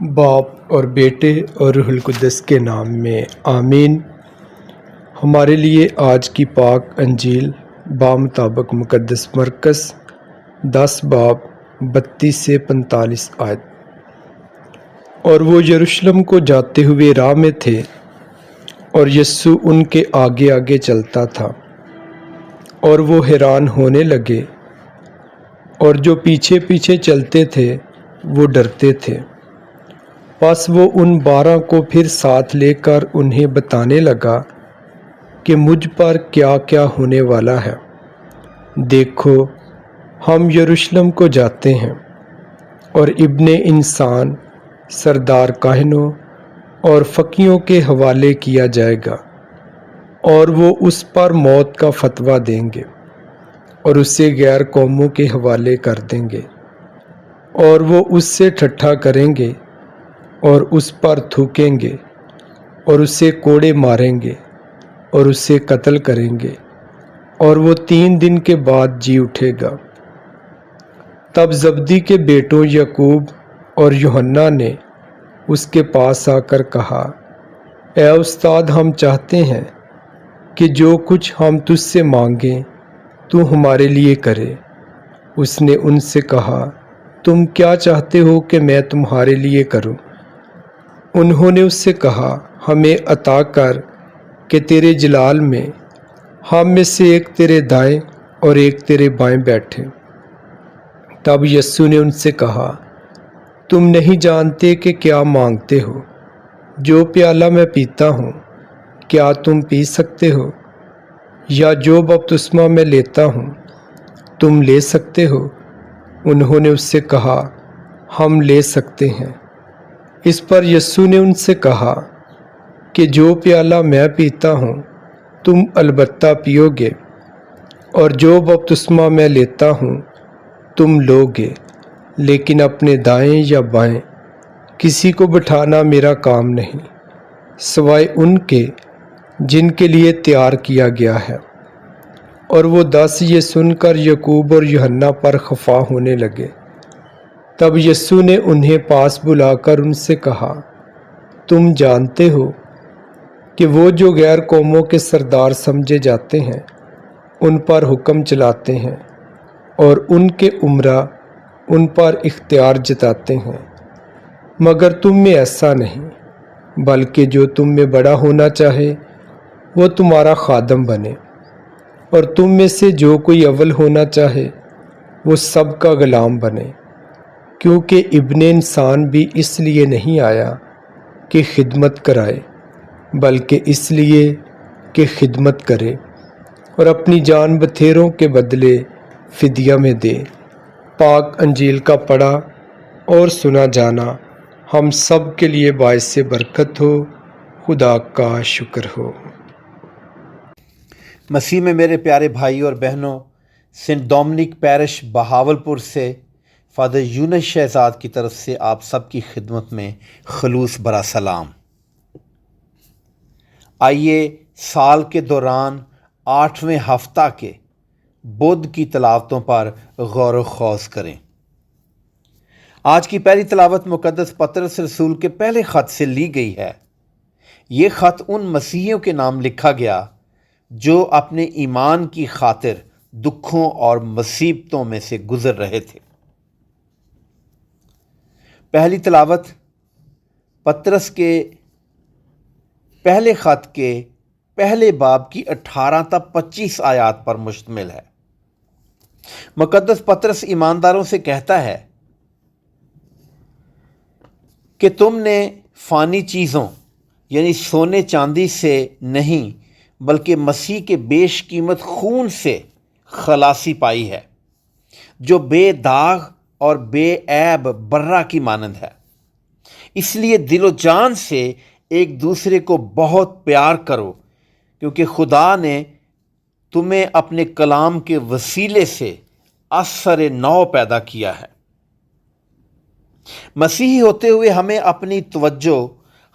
باپ اور بیٹے اور روح القدس کے نام میں آمین۔ ہمارے لیے آج کی پاک انجیل بامطابق مقدس مرکز 10 باب 32 سے 45 آیت۔ اور وہ یروشلم کو جاتے ہوئے راہ میں تھے اور یسوع ان کے آگے آگے چلتا تھا، اور وہ حیران ہونے لگے، اور جو پیچھے پیچھے چلتے تھے وہ ڈرتے تھے۔ پس وہ ان 12 کو پھر ساتھ لے کر انہیں بتانے لگا کہ مجھ پر کیا کیا ہونے والا ہے۔ دیکھو، ہم یروشلم کو جاتے ہیں، اور ابن انسان سردار کاہنوں اور فقیوں کے حوالے کیا جائے گا، اور وہ اس پر موت کا فتویٰ دیں گے اور اسے غیر قوموں کے حوالے کر دیں گے، اور وہ اس سے ٹھٹھا کریں گے اور اس پر تھوکیں گے اور اسے کوڑے ماریں گے اور اسے قتل کریں گے، اور وہ 3 دن کے بعد جی اٹھے گا۔ تب زبدی کے بیٹوں یعقوب اور یوحنا نے اس کے پاس آ کر کہا، اے استاد، ہم چاہتے ہیں کہ جو کچھ ہم تجھ سے مانگیں تو ہمارے لیے کرے۔ اس نے ان سے کہا، تم کیا چاہتے ہو کہ میں تمہارے لیے کروں؟ انہوں نے اس سے کہا، ہمیں عطا کر کہ تیرے جلال میں ہم میں سے ایک تیرے دائیں اور ایک تیرے بائیں بیٹھے۔ تب یسوع نے ان سے کہا، تم نہیں جانتے کہ کیا مانگتے ہو؟ جو پیالہ میں پیتا ہوں کیا تم پی سکتے ہو؟ یا جو بپتسمہ میں لیتا ہوں تم لے سکتے ہو؟ انہوں نے اس سے کہا، ہم لے سکتے ہیں۔ اس پر یسوع نے ان سے کہا کہ جو پیالہ میں پیتا ہوں تم البتہ پیو گے، اور جو بپتسمہ میں لیتا ہوں تم لو گے، لیکن اپنے دائیں یا بائیں کسی کو بٹھانا میرا کام نہیں، سوائے ان کے جن کے لیے تیار کیا گیا ہے۔ اور وہ 10 یہ سن کر یعقوب اور یوحنا پر خفا ہونے لگے۔ تب یسوع نے انہیں پاس بلا کر ان سے کہا، تم جانتے ہو کہ وہ جو غیر قوموں کے سردار سمجھے جاتے ہیں ان پر حکم چلاتے ہیں، اور ان کے امراء ان پر اختیار جتاتے ہیں، مگر تم میں ایسا نہیں، بلکہ جو تم میں بڑا ہونا چاہے وہ تمہارا خادم بنے، اور تم میں سے جو کوئی اول ہونا چاہے وہ سب کا غلام بنے، کیونکہ ابن انسان بھی اس لیے نہیں آیا کہ خدمت کرائے، بلکہ اس لیے کہ خدمت کرے اور اپنی جان بتھیروں کے بدلے فدیہ میں دے۔ پاک انجیل کا پڑھا اور سنا جانا ہم سب کے لیے باعث برکت ہو۔ خدا کا شکر ہو۔ مسیح میں میرے پیارے بھائی اور بہنوں، سینٹ ڈومنک پیرش بہاولپور سے فادر یونس شہزاد کی طرف سے آپ سب کی خدمت میں خلوص برا سلام۔ آئیے سال کے دوران 8ویں ہفتہ کے بدھ کی تلاوتوں پر غور و خوض کریں۔ آج کی پہلی تلاوت مقدس پطرس رسول کے پہلے خط سے لی گئی ہے۔ یہ خط ان مسیحیوں کے نام لکھا گیا جو اپنے ایمان کی خاطر دکھوں اور مصیبتوں میں سے گزر رہے تھے۔ پہلی تلاوت پطرس کے پہلے خط کے پہلے باب کی 18 تا 25 آیات پر مشتمل ہے۔ مقدس پطرس ایمانداروں سے کہتا ہے کہ تم نے فانی چیزوں یعنی سونے چاندی سے نہیں بلکہ مسیح کے بیش قیمت خون سے خلاصی پائی ہے، جو بے داغ اور بے عیب برہ کی مانند ہے۔ اس لیے دل و جان سے ایک دوسرے کو بہت پیار کرو، کیونکہ خدا نے تمہیں اپنے کلام کے وسیلے سے اثر نو پیدا کیا ہے۔ مسیحی ہوتے ہوئے ہمیں اپنی توجہ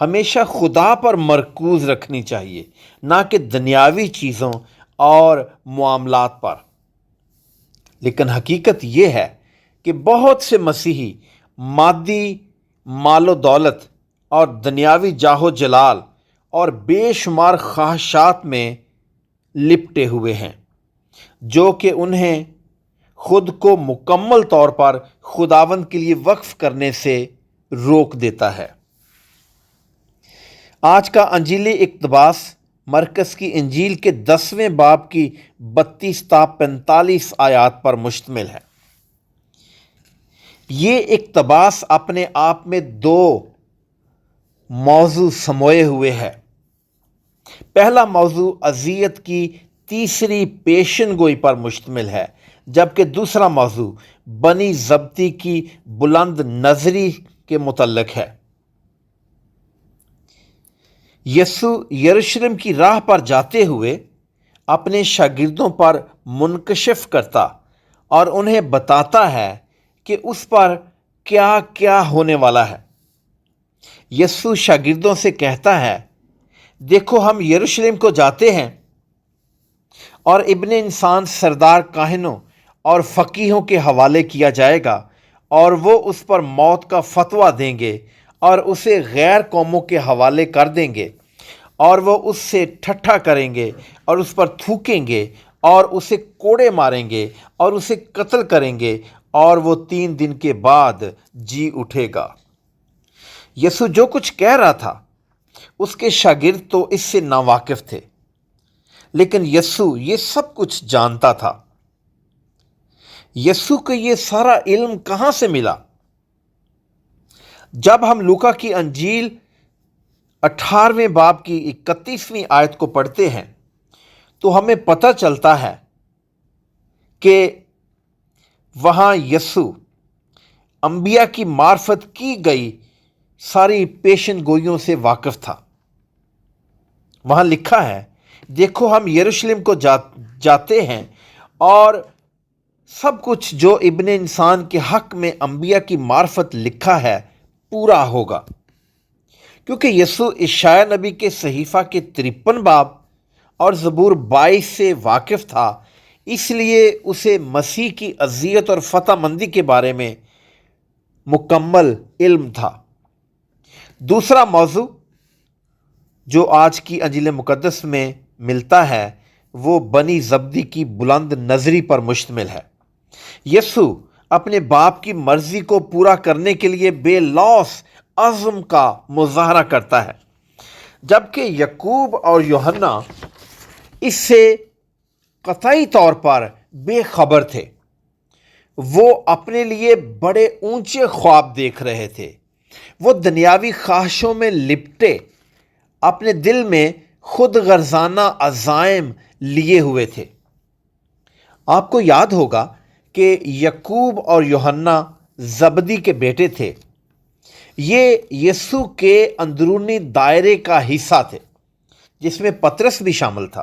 ہمیشہ خدا پر مرکوز رکھنی چاہیے، نہ کہ دنیاوی چیزوں اور معاملات پر۔ لیکن حقیقت یہ ہے کہ بہت سے مسیحی مادی مال و دولت اور دنیاوی جاہ و جلال اور بے شمار خواہشات میں لپٹے ہوئے ہیں جو کہ انہیں خود کو مکمل طور پر خداوند کے لیے وقف کرنے سے روک دیتا ہے۔ آج کا انجیلی اقتباس مرکز کی انجیل کے 10ویں باب کی 32 تا 45 آیات پر مشتمل ہے۔ یہ اقتباس اپنے آپ میں 2 موضوع سموئے ہوئے ہے۔ پہلا موضوع اذیت کی تیسری پیشن گوئی پر مشتمل ہے، جبکہ دوسرا موضوع بنی ضبطی کی بلند نظری کے متعلق ہے۔ یسوع یروشلم کی راہ پر جاتے ہوئے اپنے شاگردوں پر منکشف کرتا اور انہیں بتاتا ہے کہ اس پر کیا کیا ہونے والا ہے۔ یسوع شاگردوں سے کہتا ہے، دیکھو ہم یروشلم کو جاتے ہیں اور ابن انسان سردار کاہنوں اور فقیہوں کے حوالے کیا جائے گا اور وہ اس پر موت کا فتویٰ دیں گے اور اسے غیر قوموں کے حوالے کر دیں گے اور وہ اس سے ٹھٹھا کریں گے اور اس پر تھوکیں گے اور اسے کوڑے ماریں گے اور اسے قتل کریں گے اور وہ 3 دن کے بعد جی اٹھے گا۔ یسوع جو کچھ کہہ رہا تھا اس کے شاگرد تو اس سے ناواقف تھے، لیکن یسوع یہ سب کچھ جانتا تھا۔ یسوع کو یہ سارا علم کہاں سے ملا؟ جب ہم لوکا کی انجیل 18ویں باب کی 31ویں آیت کو پڑھتے ہیں تو ہمیں پتہ چلتا ہے کہ وہاں یسوع انبیاء کی معرفت کی گئی ساری پیشن گوئیوں سے واقف تھا۔ وہاں لکھا ہے، دیکھو ہم یروشلم کو جاتے ہیں اور سب کچھ جو ابن انسان کے حق میں انبیاء کی معرفت لکھا ہے پورا ہوگا۔ کیونکہ یسوع اشعیاء نبی کے صحیفہ کے 53 باب اور زبور 22 سے واقف تھا، اس لیے اسے مسیح کی اذیت اور فتح مندی کے بارے میں مکمل علم تھا۔ دوسرا موضوع جو آج کی انجیل مقدس میں ملتا ہے وہ بنی ضبطی کی بلند نظری پر مشتمل ہے۔ یسوع اپنے باپ کی مرضی کو پورا کرنے کے لیے بے لوث عزم کا مظاہرہ کرتا ہے، جبکہ یعقوب اور یوحنا اس سے قطعی طور پر بے خبر تھے۔ وہ اپنے لیے بڑے اونچے خواب دیکھ رہے تھے، وہ دنیاوی خواہشوں میں لپٹے اپنے دل میں خود غرضانہ عزائم لیے ہوئے تھے۔ آپ کو یاد ہوگا کہ یعقوب اور یوحنا زبدی کے بیٹے تھے۔ یہ یسوع کے اندرونی دائرے کا حصہ تھے جس میں پطرس بھی شامل تھا۔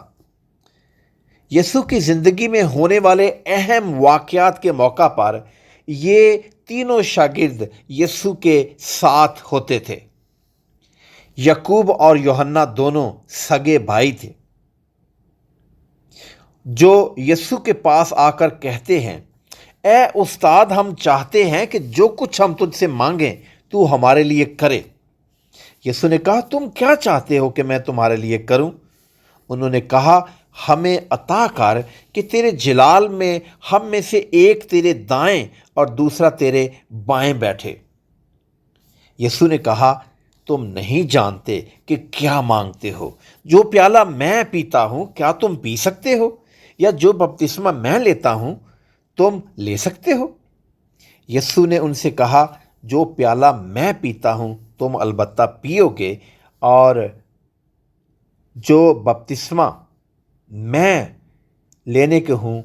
یسوع کی زندگی میں ہونے والے اہم واقعات کے موقع پر یہ تینوں شاگرد یسوع کے ساتھ ہوتے تھے۔ یعقوب اور یوحنا دونوں سگے بھائی تھے جو یسوع کے پاس آ کر کہتے ہیں، اے استاد، ہم چاہتے ہیں کہ جو کچھ ہم تجھ سے مانگیں تو ہمارے لیے کرے۔ یسوع نے کہا، تم کیا چاہتے ہو کہ میں تمہارے لیے کروں؟ انہوں نے کہا، ہمیں عطا کر کہ تیرے جلال میں ہم میں سے ایک تیرے دائیں اور دوسرا تیرے بائیں بیٹھے۔ یسوع نے کہا، تم نہیں جانتے کہ کیا مانگتے ہو۔ جو پیالہ میں پیتا ہوں کیا تم پی سکتے ہو؟ یا جو بپتسمہ میں لیتا ہوں تم لے سکتے ہو؟ یسوع نے ان سے کہا، جو پیالہ میں پیتا ہوں تم البتہ پیو گے، اور جو بپتسمہ میں لینے کے ہوں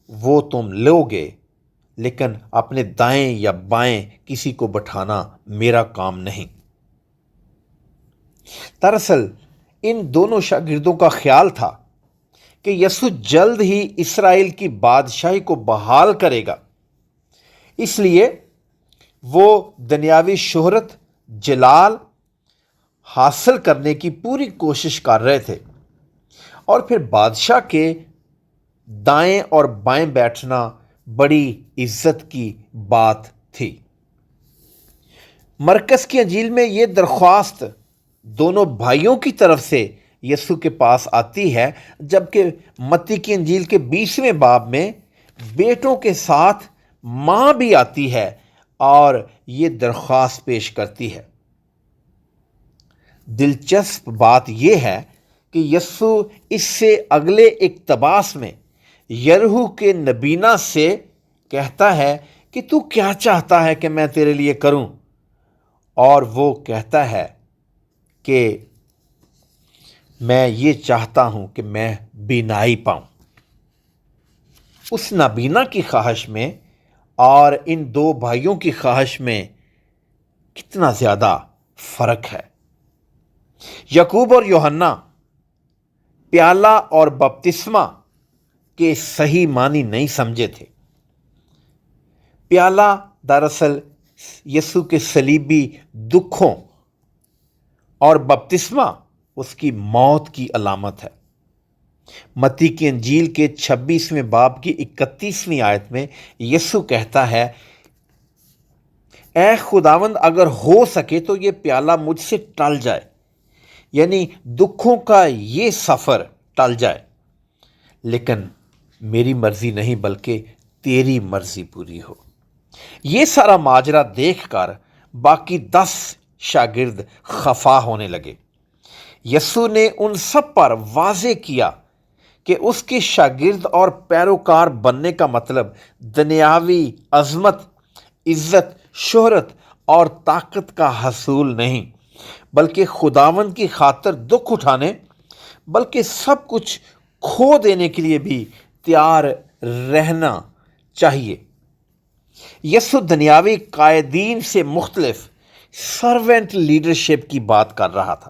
وہ تم لو گے، لیکن اپنے دائیں یا بائیں کسی کو بٹھانا میرا کام نہیں۔ دراصل ان دونوں شاگردوں کا خیال تھا کہ یسوع جلد ہی اسرائیل کی بادشاہی کو بحال کرے گا، اس لیے وہ دنیاوی شہرت، جلال حاصل کرنے کی پوری کوشش کر رہے تھے، اور پھر بادشاہ کے دائیں اور بائیں بیٹھنا بڑی عزت کی بات تھی۔ مرکز کی انجیل میں یہ درخواست دونوں بھائیوں کی طرف سے یسوع کے پاس آتی ہے، جبکہ متی کی انجیل کے 20ویں باب میں بیٹوں کے ساتھ ماں بھی آتی ہے اور یہ درخواست پیش کرتی ہے۔ دلچسپ بات یہ ہے کہ یسوع اس سے اگلے اقتباس میں یرہو کے نبینا سے کہتا ہے کہ تو کیا چاہتا ہے کہ میں تیرے لیے کروں، اور وہ کہتا ہے کہ میں یہ چاہتا ہوں کہ میں بینائی پاؤں۔ اس نابینا کی خواہش میں اور ان دو بھائیوں کی خواہش میں کتنا زیادہ فرق ہے۔ یعقوب اور یوحنا پیالہ اور بپتسمہ کے صحیح معنی نہیں سمجھے تھے۔ پیالہ دراصل یسوع کے صلیبی دکھوں اور بپتسمہ اس کی موت کی علامت ہے۔ متی کی انجیل کے 26ویں باب کی 31ویں آیت میں یسوع کہتا ہے، اے خداوند اگر ہو سکے تو یہ پیالہ مجھ سے ٹل جائے، یعنی دکھوں کا یہ سفر ٹل جائے، لیکن میری مرضی نہیں بلکہ تیری مرضی پوری ہو۔ یہ سارا ماجرا دیکھ کر باقی 10 شاگرد خفا ہونے لگے۔ یسوع نے ان سب پر واضح کیا کہ اس کے شاگرد اور پیروکار بننے کا مطلب دنیاوی عظمت، عزت، شہرت اور طاقت کا حصول نہیں، بلکہ خداوند کی خاطر دکھ اٹھانے، بلکہ سب کچھ کھو دینے کے لیے بھی تیار رہنا چاہیے۔ یسوع دنیاوی قائدین سے مختلف سرونٹ لیڈرشپ کی بات کر رہا تھا،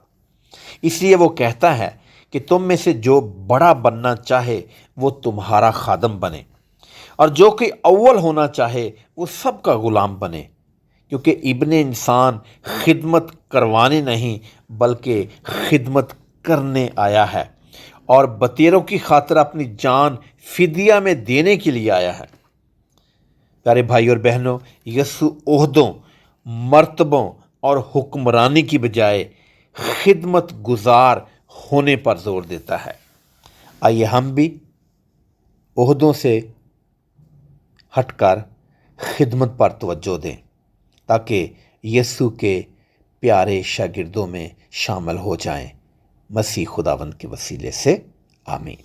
اس لیے وہ کہتا ہے کہ تم میں سے جو بڑا بننا چاہے وہ تمہارا خادم بنے، اور جو کہ اول ہونا چاہے وہ سب کا غلام بنے، کیونکہ ابن انسان خدمت کروانے نہیں بلکہ خدمت کرنے آیا ہے، اور بطیروں کی خاطر اپنی جان فدیہ میں دینے کے لیے آیا ہے۔ پیارے بھائی اور بہنوں، یسوع عہدوں، مرتبوں اور حکمرانی کی بجائے خدمت گزار ہونے پر زور دیتا ہے۔ آئیے ہم بھی عہدوں سے ہٹ کر خدمت پر توجہ دیں تاکہ یسوع کے پیارے شاگردوں میں شامل ہو جائیں۔ مسیح خداوند کے وسیلے سے آمین۔